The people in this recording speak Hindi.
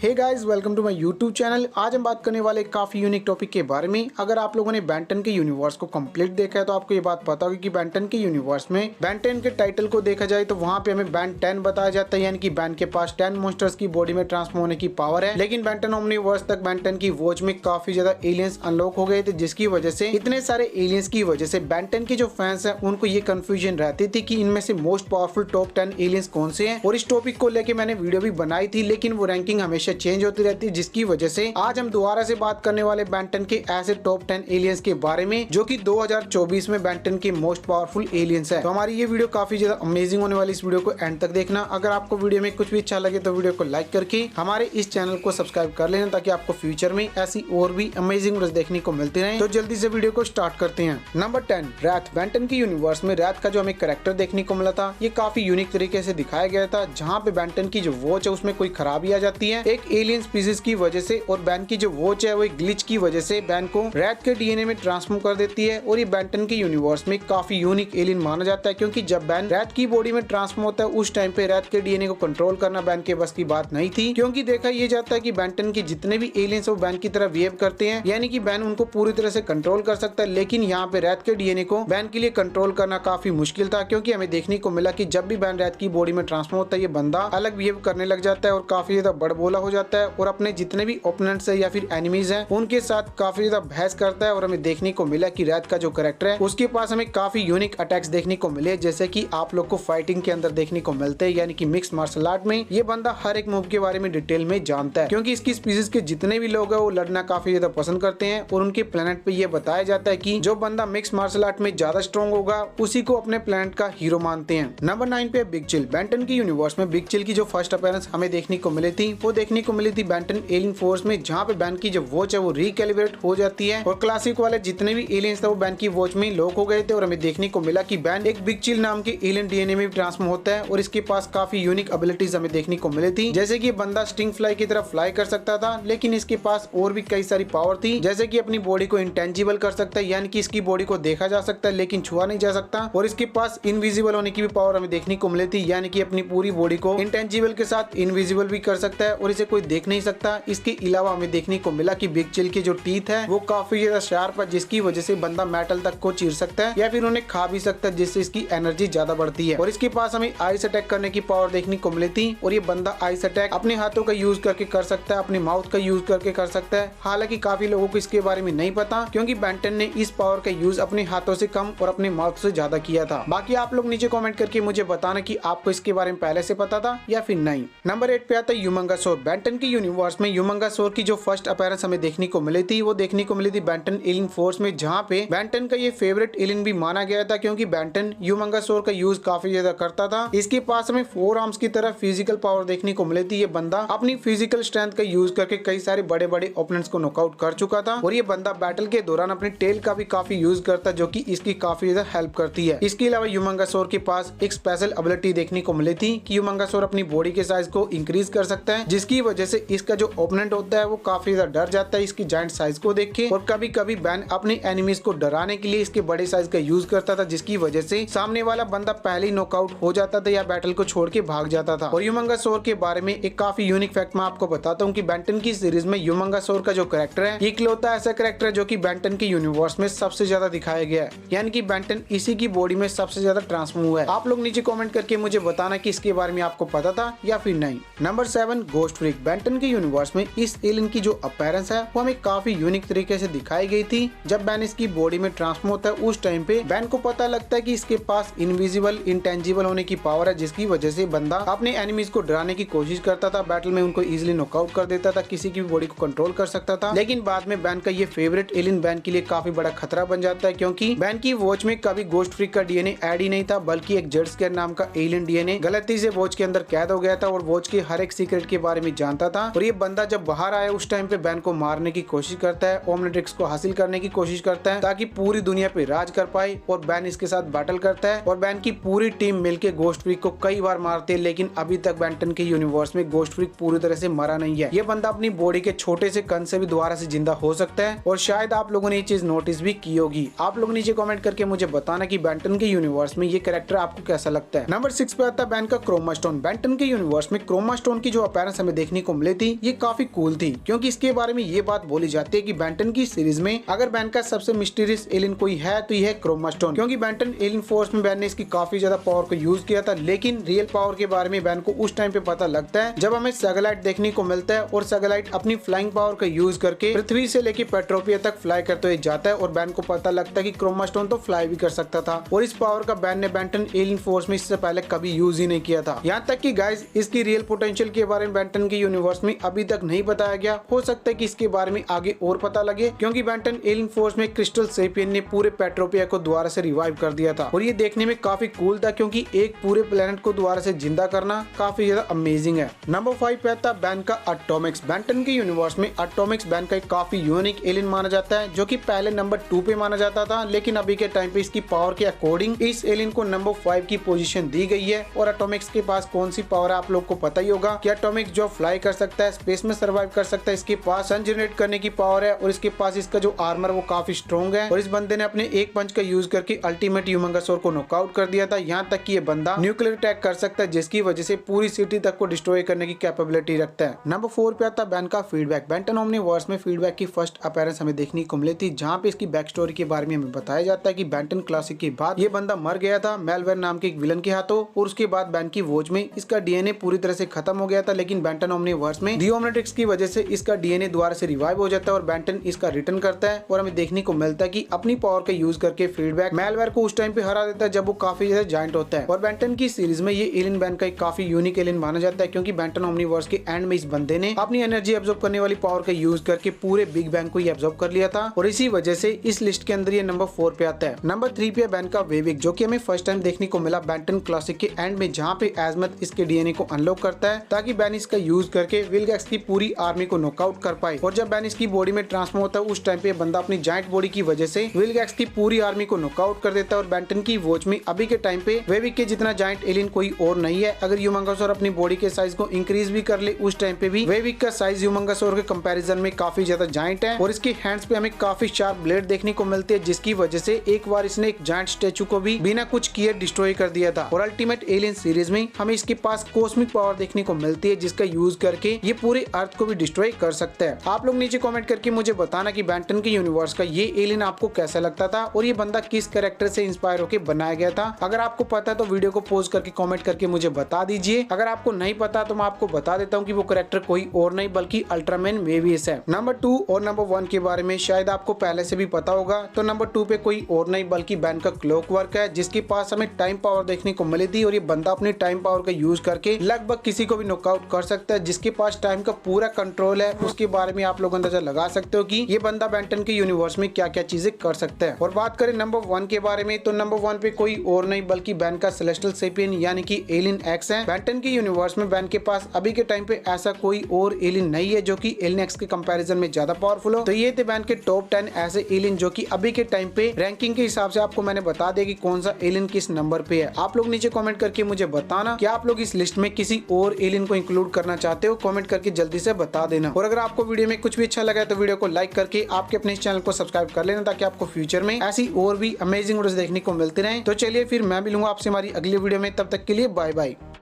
Hey guys, welcome to my YouTube channel. आज हम बात करने वाले काफी यूनिक टॉपिक के बारे में। अगर आप लोगों ने बेन 10 के यूनिवर्स को कंप्लीट देखा है तो आपको ये बात पता होगी कि बेन 10 के यूनिवर्स में बेन 10 के टाइटल को देखा जाए तो वहाँ पे हमें बेन 10 बताया जाता है, यानी कि बेन के पास 10 मॉन्स्टर्स की बॉडी में ट्रांसफॉर्म होने की पावर है। लेकिन बेन 10 ओमनीवर्स तक बेन 10 की वॉच में काफी ज्यादा एलियंस अनलॉक हो गए थे, जिसकी वजह से इतने सारे एलियंस की वजह से बेन 10 के जो फैंस है उनको ये कंफ्यूजन रहती थी कि इनमें से मोस्ट पावरफुल टॉप 10 एलियंस कौन से हैं। और इस टॉपिक को लेके मैंने वीडियो भी बनाई थी, लेकिन वो रैंकिंग हमेशा चेंज होती रहती है, जिसकी वजह से आज हम दोबारा से बात करने वाले बेन 10 के ऐसे टॉप 10 एलियंस के बारे में जो कि 2024 में बेन 10 के मोस्ट पावरफुल एलियंस है। तो हमारी ये वीडियो काफी ज्यादा अमेजिंग होने वाली, इस वीडियो को एंड तक देखना। अगर आपको वीडियो में कुछ भी अच्छा लगे तो वीडियो को लाइक करके हमारे इस चैनल को सब्सक्राइब कर लेना, ताकि आपको फ्यूचर में ऐसी और भी अमेजिंग वीडियोस देखने को मिलती रहे। तो जल्दी से वीडियो को स्टार्ट करते हैं। Number 10, wrath. बेन 10 के यूनिवर्स में रैथ का जो हमें कैरेक्टर देखने को मिला था, ये काफी यूनिक तरीके से दिखाया गया था, जहाँ पे बेन 10 की जो वॉच है उसमें कोई खराबी आ जाती है एक एलियन स्पीसीज की वजह से, और बेन की जो वॉच है वो एक ग्लिच की वजह से बेन को रैथ के डीएनए में ट्रांसफॉर्म कर देती है। और ये बेन 10 के यूनिवर्स में काफी यूनिक एलियन माना जाता है, क्योंकि जब बेन रैथ की बॉडी में ट्रांसफॉर्म होता है उस टाइम पे रैथ के डीएनए को कंट्रोल करना बेन के बस की बात नहीं थी, क्योंकि देखा यह जाता है कि बेन 10 के जितने भी एलियंस वो बेन की तरह बिहेव करते हैं, यानी कि बेन उनको पूरी तरह से कंट्रोल कर सकता है। लेकिन यहाँ पे रैथ के डीएनए को बेन के लिए कंट्रोल करना काफी मुश्किल था, क्योंकि हमें देखने को मिला कि जब भी बेन रैथ की बॉडी में ट्रांसफॉर्म होता है ये बंदा अलग बिहेव करने लग जाता है और काफी ज्यादा बड़बोला हो जाता है, और अपने जितने भी ओपोनेंट्स है या फिर एनिमीज हैं उनके साथ काफी ज्यादा बहस करता है। और हमें देखने को मिला कि रैथ का जो कैरेक्टर है उसके पास हमें काफी यूनिक अटैक्स देखने को मिले, जैसे कि आप लोग को फाइटिंग के अंदर देखने को मिलते हैं, यानी कि मिक्स मार्शल आर्ट में ये बंदा हर एक मूव के बारे में डिटेल में जानता है, क्योंकि इसकी स्पीसीज के जितने भी लोग हैं वो लड़ना काफी ज्यादा पसंद करते हैं। और उनके प्लेनेट पे ये बताया जाता है कि जो बंदा मिक्स मार्शल आर्ट में ज्यादा स्ट्रॉन्ग होगा उसी को अपने प्लेनेट का हीरो मानते हैं। नंबर 9 पे बिग चिल। बेन 10 की यूनिवर्स में बिग चिल की जो फर्स्ट अपीयरेंस हमें देखने को मिली थी वो देखने को मिली थी बेन 10 एलियन फोर्स में, जहाँ पे बेन की जो वॉच है वो रिकैलिब्रेट हो जाती है और क्लासिक वाले जितने भी एलियंस थे वो बेन की वॉच में लॉक हो गए थे। और हमें देखने को मिला कि बेन एक बिग चिल नाम के एलियन डीएनए में ट्रांसफॉर्म होता है, और इसके पास काफी यूनिक एबिलिटीज हमें देखने को मिली थी, जैसे कि बंदा स्टिंग फ्लाई की तरफ फ्लाई कर सकता था। लेकिन इसके पास और भी कई सारी पावर थी, जैसे कि अपनी बॉडी को इंटेंजिबल कर सकता है, यानी कि इसकी बॉडी को देखा जा सकता है लेकिन छुआ नहीं जा सकता। और इसके पास इनविजिबल होने की भी पावर हमें देखने को मिली थी, यानी कि अपनी पूरी बॉडी को इंटेंजिबल के साथ इनविजिबल भी कर सकता है और इसे कोई देख नहीं सकता। इसके अलावा हमें देखने को मिला कि बिग चिल के जो टीथ है वो काफी ज्यादा शार्प है, जिसकी वजह से बंदा मेटल तक को चीर सकता है या फिर उन्हें खा भी सकता है, जिससे इसकी एनर्जी ज्यादा बढ़ती है। और इसके पास हमें आइस अटैक करने की पावर देखने को मिली थी, और ये बंदा आइस अटैक अपने हाथों का यूज करके कर सकता है, अपने माउथ का यूज करके कर सकता है। हालांकि काफी लोगों को इसके बारे में नहीं पता, क्योंकि बेन 10 ने इस पावर का यूज अपने हाथों से कम और अपने माउथ से ज्यादा किया था। बाकी आप लोग नीचे कमेंट करके मुझे बताना कि आपको इसके बारे में पहले से पता था या फिर नहीं। नंबर 8 पे आता है ह्यूमंगसौर। बेन 10 के यूनिवर्स में ह्यूमंगसौर की जो फर्स्ट अपीयरेंस हमें देखने को मिली थी वो देखने को मिली थी बेन 10 एलियन फोर्स में, जहाँ पे बेन 10 का ये फेवरेट एलियन भी माना गया था, क्योंकि बेन 10 ह्यूमंगसौर का यूज काफी ज्यादा करता था। इसके पास हमें 4 आर्म्स की तरह फिजिकल पावर देखने को मिली थी। ये बंदा अपनी फिजिकल स्ट्रेंथ का यूज करके कई सारे बड़े बड़े ओपोनेंट्स को नॉकआउट कर चुका था, और ये बंदा बैटल के दौरान अपनी टेल का भी काफी यूज करता है, जो कि इसकी काफी ज्यादा हेल्प करती है। इसके अलावा ह्यूमंगसौर के पास एक स्पेशल एबिलिटी देखने को मिली थी कि ह्यूमंगसौर अपनी बॉडी के साइज को इंक्रीज कर सकता है, जिसकी वजह से इसका जो ओपोनेंट होता है वो काफी ज्यादा डर जाता है इसकी जायंट साइज को देख के। और कभी कभी बेन अपने एनिमीज को डराने के लिए इसके बड़े साइज का यूज करता था, जिसकी वजह से सामने वाला बंदा पहले ही नॉकआउट हो जाता था या बैटल को छोड़ के भाग जाता था। और ह्यूमंगसौर के बारे में एक काफी यूनिक फैक्ट मैं आपको बताता हूँ कि बेन 10 की सीरीज में ह्यूमंगसौर का जो कैरेक्टर है इकलौता ऐसा कैरेक्टर है जो कि बेन 10 के यूनिवर्स में सबसे ज्यादा दिखाया गया है, यानी कि बेन 10 इसी की बॉडी में सबसे ज्यादा ट्रांसफॉर्म हुआ है। आप लोग नीचे कमेंट करके मुझे बताना कि इसके बारे में आपको पता था या फिर नहीं। Number 7, ghost freak. बेन 10 के यूनिवर्स में इस एलियन की जो अपीयरेंस है वो हमें काफी यूनिक तरीके से दिखाई गई थी। जब बेन इसकी बॉडी में ट्रांसफॉर्म होता है उस टाइम पे बेन को पता लगता है कि इसके पास इनविजिबल इंटेंजिबल होने की पावर है, जिसकी वजह से बंदा अपने एनिमीज को डराने की कोशिश करता था, बैटल में उनको इजीली नॉकआउट कर देता था, किसी की भी बॉडी को कंट्रोल कर सकता था। लेकिन बाद में बेन का ये फेवरेट एलियन बेन के लिए काफी बड़ा खतरा बन जाता है, क्योंकि बेन की वॉच में कभी गोस्ट फ्रीक का डीएनए ऐड ही नहीं था, बल्कि एक जेड स्केयर नाम का एलियन डीएनए गलती से वॉच के अंदर कैद हो गया था और वॉच के हर एक सीक्रेट के बारे में जानता था। और ये बंदा जब बाहर आया उस टाइम पे बेन को मारने की कोशिश करता है, ओमनिट्रिक्स को हासिल करने की कोशिश करता है ताकि पूरी दुनिया पे राज कर पाए, और बेन इसके साथ बैटल करता है और बेन की पूरी टीम मिलके गोस्ट फ्रीक को कई बार मारते हैं। लेकिन अभी तक बेन 10 के यूनिवर्स में गोस्ट फ्रीक पूरी तरह से मरा नहीं है। ये बंदा अपनी बॉडी के छोटे से कण से भी दोबारा से जिंदा हो सकता है, और शायद आप लोगों ने ये चीज नोटिस भी की होगी। आप लोग नीचे कमेंट करके मुझे बताना कि बेन 10 के यूनिवर्स में ये कैरेक्टर आपको कैसा लगता है। नंबर 6 पे आता है बेन का क्रोमा स्टोन। बेन 10 के यूनिवर्स में क्रोमा स्टोन की जो अपीयरेंस हमें देखने देखने को मिली थी ये काफी कूल थी, क्योंकि इसके बारे में ये बात बोली जाती है कि बेंटन की सीरीज में अगर बैन का सबसे मिस्टीरियस एलियन कोई है तो यह है क्रोमा स्टोन, क्योंकि बेंटन एलियन फोर्स में बैन ने इसकी काफी ज्यादा पावर को यूज किया था। लेकिन रियल पावर के बारे में बैन को उस टाइम पे पता लगता है जब हमें सैटेलाइट देखने को मिलता है और सैटेलाइट अपनी फ्लाइंग पावर का यूज करके पृथ्वी से लेके पेट्रोपिया तक फ्लाई करते हुए जाता है और बैन को पता लगता है कि क्रोमा स्टोन तो फ्लाई भी कर सकता था। और इस पावर का बैन ने बेंटन एलियन फोर्स में इससे पहले कभी यूज ही नहीं किया था। यहाँ तक कि गाइस इसकी रियल पोटेंशियल के बारे में बेंटन के यूनिवर्स में अभी तक नहीं बताया गया। हो सकता है कि इसके बारे में आगे और पता लगे, क्योंकि बेंटन एलियन फोर्स में क्रिस्टल सेपियन ने पूरे पेट्रोपिया को दोबारा से रिवाइव कर दिया था और ये देखने में काफी कूल था, क्योंकि एक पूरे प्लेनेट को दोबारा से जिंदा करना काफी ज्यादा अमेजिंग है। नंबर 5 पे आता है बैन का एटॉमिक्स। बेंटन के यूनिवर्स में एटॉमिक्स बैन का एक काफी यूनिक एलियन माना जाता है, जो कि पहले नंबर 2 पे माना जाता था, लेकिन अभी के टाइम पे इसकी पावर के अकॉर्डिंग इस एलियन को नंबर 5 की पोजीशन दी गई है। और एटॉमिक्स के पास कौन सी पावर है आप लोग को पता ही होगा कि एटॉमिक्स जो फ्लाई कर सकता है, स्पेस में सर्वाइव कर सकता है, इसके पास सन जनरेट करने की पावर है और इसके पास इसका जो आर्मर वो काफी स्ट्रॉन्ग है। और इस बंदे ने अपने एक पंच का यूज करके अल्टीमेट ह्यूमंगसौर को नॉकआउट कर दिया था। यहाँ तक कि ये बंदा न्यूक्लियर अटैक कर सकता है, जिसकी वजह से पूरी सिटी तक को डिस्ट्रॉय करने की कैपेबिलिटी रखता है। नंबर 4 पे आता है बैन का फीडबैक। बेंटन ओमनीवर्स में फीडबैक की फर्स्ट अपीयरेंस हमें देखने को मिली थी, जहाँ पे इसकी बैक स्टोरी के बारे में हमें बताया जाता है कि बेंटन क्लासिक के बाद ये बंदा मर गया था मेलवेयर नाम के एक विलन के हाथों, और उसके बाद बैन की वॉच में इसका डीएनए पूरी तरह से खत्म हो गया था। लेकिन बेंटन ओमनीवर्स में दी ओमनिट्रिक्स की वजह से इसका डीएनए दोबारा से रिवाइव हो जाता है और बेंटन इसका रिटर्न करता है और हमें देखने को मिलता है कि अपनी पावर का यूज करके फीडबैक मेलवेयर को उस टाइम पे हरा देता है जब वो काफी ज्यादा जायंट होता है। और बेंटन की सीरीज में ये एलियन बैन का एक काफी यूनिक एलियन माना जाता है, क्योंकि बेंटन ओमनीवर्स के एंड में इस बंदे ने अपनी एनर्जी एब्जॉर्ब करने वाली पावर का यूज करके पूरे बिग बैंग को एब्जॉर्ब कर लिया था और इसी वजह से इस लिस्ट के अंदर ये नंबर 4 पे आता है। नंबर 3 पे बैन का वेविक, जो कि हमें फर्स्ट टाइम देखने को मिला बेंटन क्लासिक के एंड में, जहाँ पे एजमत इसके डीएनए को अनलॉक करता है ताकि बैन इसका यूज करके विलगैक्स की पूरी आर्मी को नॉकआउट कर पाए। और जब बैन इसकी बॉडी में ट्रांसफॉर्म होता है उस टाइम पे बंदा अपनी जायंट बॉडी की वजह से विलगैक्स की पूरी आर्मी को नॉकआउट कर देता है। और बेंटन की वॉच में अभी के टाइम पे वेविक के जितना जायंट एलियन कोई और नहीं है। अगर ह्यूमंगसौर अपनी बॉडी के साइज को इंक्रीज भी कर ले उस टाइम पे भी वेविक का साइज ह्यूमंगसौर के कंपैरिजन में काफी ज्यादा जायंट है। और इसके हैंड्स पे हमें काफी शार्प ब्लेड देखने को मिलती है, जिसकी वजह से एक बार इसने एक जायंट स्टैचू को भी बिना कुछ किए डिस्ट्रॉय कर दिया था। और अल्टीमेट एलियन सीरीज में हमें इसके पास कॉस्मिक पावर देखने को मिलती है, जिसका यूज करके ये पूरे अर्थ को भी डिस्ट्रॉय कर सकता है। आप लोग नीचे कमेंट करके मुझे बताना कि बेंटन के यूनिवर्स का ये एलियन आपको कैसा लगता था और ये बंदा किस कैरेक्टर से इंस्पायर होकर बनाया गया था। अगर आपको पता है तो वीडियो को पॉज करके कमेंट करके मुझे बता दीजिए। अगर आपको नहीं पता तो मैं आपको बता देता हूँ कि वो कैरेक्टर कोई और नहीं बल्कि अल्ट्रामैन मेवियस है। नंबर 2 और नंबर 1 के बारे में शायद आपको पहले से भी पता होगा, तो नंबर 2 पे कोई और नहीं बल्कि बैन का क्लॉकवर्क है, जिसके पास हमें टाइम पावर देखने को मिली थी। और ये बंदा अपनी टाइम पावर का यूज करके लगभग किसी को भी नॉकआउट कर सकता है, जिसके पास टाइम का पूरा कंट्रोल है। उसके बारे में आप लोग अंदाजा लगा सकते हो कि ये बंदा बेंटन के यूनिवर्स में क्या क्या चीजें कर सकता है। और बात करें नंबर 1 के बारे में, तो नंबर 1 पे कोई और नहीं बल्कि बैन का सेलेस्टियल सेपियन यानी कि एलियन एक्स है। बेंटन के यूनिवर्स में बैन के पास अभी के टाइम पे ऐसा कोई और एलियन नहीं है जो कि एलियन एक्स के कंपैरिजन में ज्यादा पावरफुल हो। तो ये थे बैन के टॉप 10 ऐसे एलियन जो कि अभी के टाइम पे रैंकिंग के हिसाब से आपको मैंने बता दिया कि कौन सा एलियन किस नंबर पे है। आप लोग नीचे कमेंट करके मुझे बताना कि आप लोग इस लिस्ट में किसी और एलियन को इंक्लूड करना चाहते हो। कमेंट करके जल्दी से बता देना। और अगर आपको वीडियो में कुछ भी अच्छा लगा तो वीडियो को लाइक करके आपके अपने इस चैनल को सब्सक्राइब कर लेना, ताकि आपको फ्यूचर में ऐसी और भी अमेजिंग वीडियोस देखने को मिलती रहे। तो चलिए फिर मैं मिलूंगा आपसे हमारी अगली वीडियो में, तब तक के लिए बाय बाय।